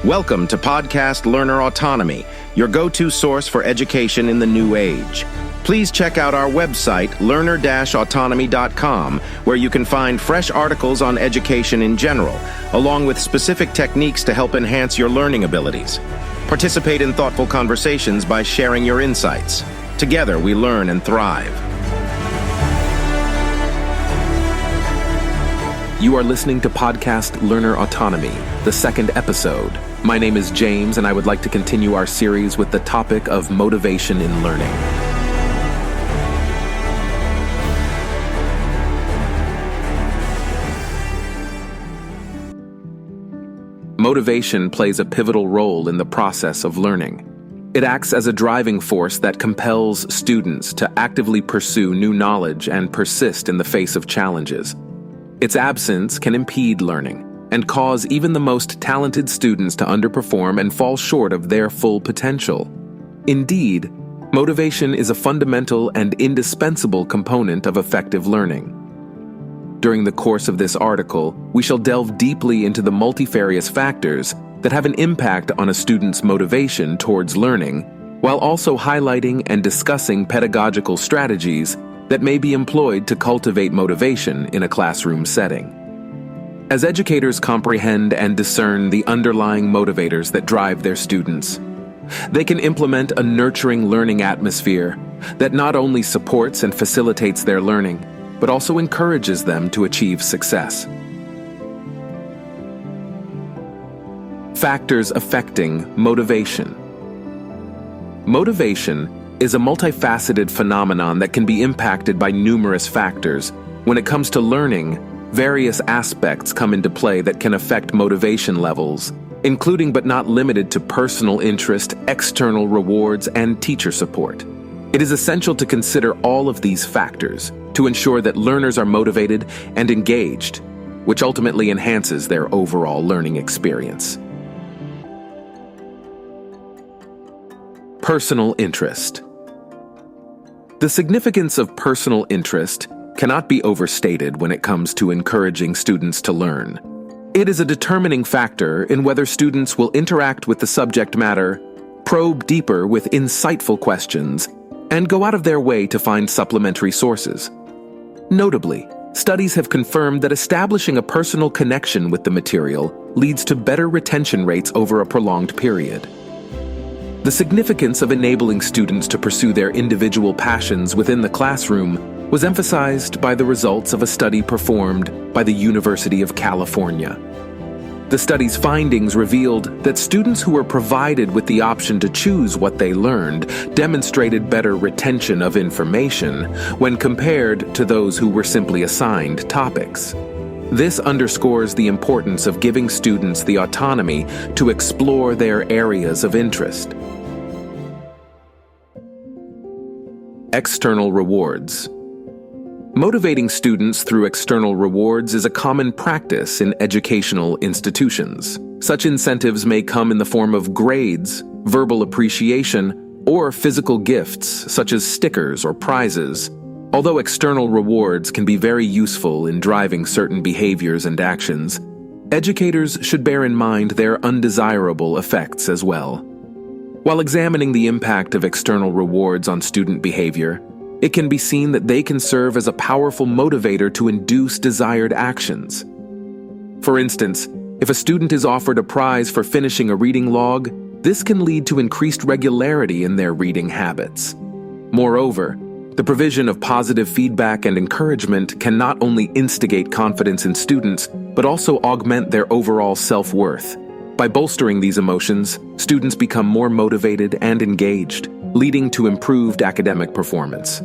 Welcome to Podcast Learner Autonomy, your go-to source for education in the new age. Please check out our website, learner-autonomy.com, where you can find fresh articles on education in general, along with specific techniques to help enhance your learning abilities. Participate in thoughtful conversations by sharing your insights. Together, we learn and thrive. You are listening to Podcast Learner Autonomy, the second episode. My name is James, and I would like to continue our series with the topic of motivation in learning. Motivation plays a pivotal role in the process of learning. It acts as a driving force that compels students to actively pursue new knowledge and persist in the face of challenges. Its absence can impede learning and cause even the most talented students to underperform and fall short of their full potential. Indeed, motivation is a fundamental and indispensable component of effective learning. During the course of this article, we shall delve deeply into the multifarious factors that have an impact on a student's motivation towards learning, while also highlighting and discussing pedagogical strategies that may be employed to cultivate motivation in a classroom setting. As educators comprehend and discern the underlying motivators that drive their students, they can implement a nurturing learning atmosphere that not only supports and facilitates their learning, but also encourages them to achieve success. Factors affecting motivation. Motivation is a multifaceted phenomenon that can be impacted by numerous factors. When it comes to learning, various aspects come into play that can affect motivation levels, including but not limited to personal interest, external rewards, and teacher support. It is essential to consider all of these factors to ensure that learners are motivated and engaged, which ultimately enhances their overall learning experience. Personal interest. The significance of personal interest cannot be overstated when it comes to encouraging students to learn. It is a determining factor in whether students will interact with the subject matter, probe deeper with insightful questions, and go out of their way to find supplementary sources. Notably, studies have confirmed that establishing a personal connection with the material leads to better retention rates over a prolonged period. The significance of enabling students to pursue their individual passions within the classroom was emphasized by the results of a study performed by the University of California. The study's findings revealed that students who were provided with the option to choose what they learned demonstrated better retention of information when compared to those who were simply assigned topics. This underscores the importance of giving students the autonomy to explore their areas of interest. External rewards. Motivating students through external rewards is a common practice in educational institutions. Such incentives may come in the form of grades, verbal appreciation, or physical gifts such as stickers or prizes. Although external rewards can be very useful in driving certain behaviors and actions, educators should bear in mind their undesirable effects as well. While examining the impact of external rewards on student behavior, it can be seen that they can serve as a powerful motivator to induce desired actions. For instance, if a student is offered a prize for finishing a reading log, this can lead to increased regularity in their reading habits. Moreover, the provision of positive feedback and encouragement can not only instigate confidence in students, but also augment their overall self-worth. By bolstering these emotions, students become more motivated and engaged, leading to improved academic performance.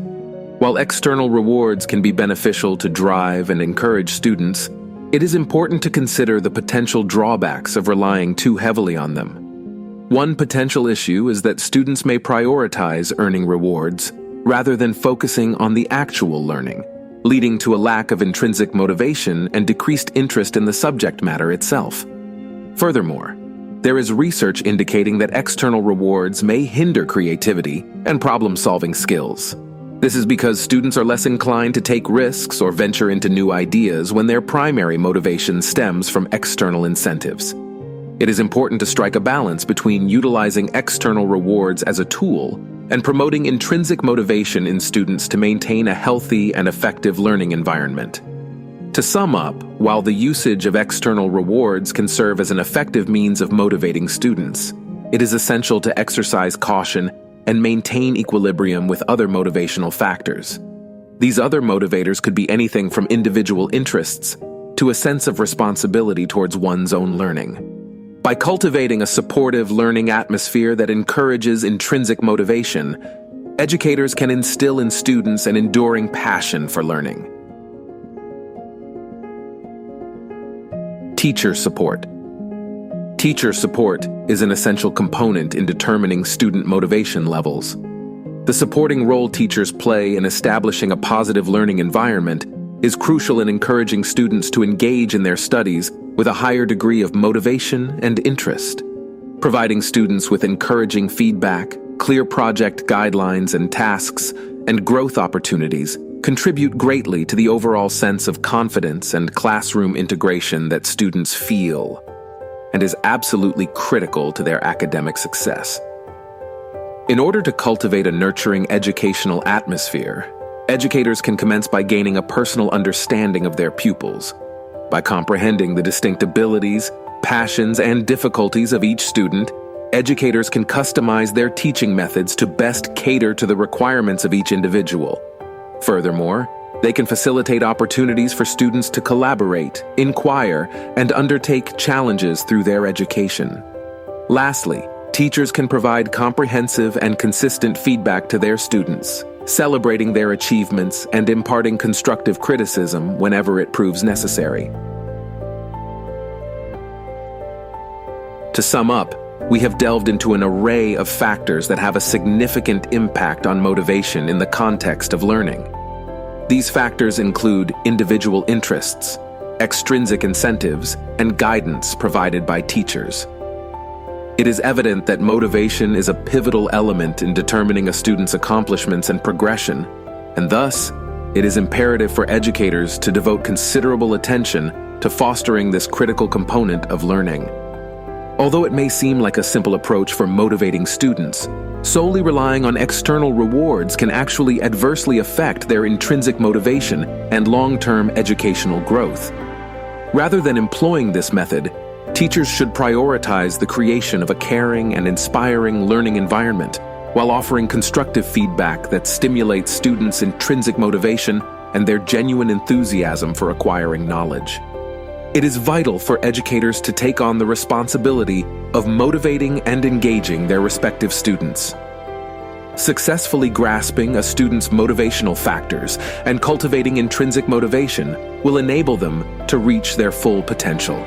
While external rewards can be beneficial to drive and encourage students, it is important to consider the potential drawbacks of relying too heavily on them. One potential issue is that students may prioritize earning rewards rather than focusing on the actual learning, leading to a lack of intrinsic motivation and decreased interest in the subject matter itself. Furthermore, there is research indicating that external rewards may hinder creativity and problem-solving skills. This is because students are less inclined to take risks or venture into new ideas when their primary motivation stems from external incentives. It is important to strike a balance between utilizing external rewards as a tool and promoting intrinsic motivation in students to maintain a healthy and effective learning environment. To sum up, while the usage of external rewards can serve as an effective means of motivating students, it is essential to exercise caution and maintain equilibrium with other motivational factors. These other motivators could be anything from individual interests to a sense of responsibility towards one's own learning. By cultivating a supportive learning atmosphere that encourages intrinsic motivation, educators can instill in students an enduring passion for learning. Teacher support. Teacher support is an essential component in determining student motivation levels. The supporting role teachers play in establishing a positive learning environment is crucial in encouraging students to engage in their studies with a higher degree of motivation and interest. Providing students with encouraging feedback, clear project guidelines and tasks, and growth opportunities contribute greatly to the overall sense of confidence and classroom integration that students feel, and is absolutely critical to their academic success. In order to cultivate a nurturing educational atmosphere, educators can commence by gaining a personal understanding of their pupils. By comprehending the distinct abilities, passions, and difficulties of each student, educators can customize their teaching methods to best cater to the requirements of each individual. Furthermore, they can facilitate opportunities for students to collaborate, inquire, and undertake challenges through their education. Lastly, teachers can provide comprehensive and consistent feedback to their students, celebrating their achievements and imparting constructive criticism whenever it proves necessary. To sum up, we have delved into an array of factors that have a significant impact on motivation in the context of learning. These factors include individual interests, extrinsic incentives, and guidance provided by teachers. It is evident that motivation is a pivotal element in determining a student's accomplishments and progression, and thus, it is imperative for educators to devote considerable attention to fostering this critical component of learning. Although it may seem like a simple approach for motivating students, solely relying on external rewards can actually adversely affect their intrinsic motivation and long-term educational growth. Rather than employing this method, teachers should prioritize the creation of a caring and inspiring learning environment while offering constructive feedback that stimulates students' intrinsic motivation and their genuine enthusiasm for acquiring knowledge. It is vital for educators to take on the responsibility of motivating and engaging their respective students. Successfully grasping a student's motivational factors and cultivating intrinsic motivation will enable them to reach their full potential.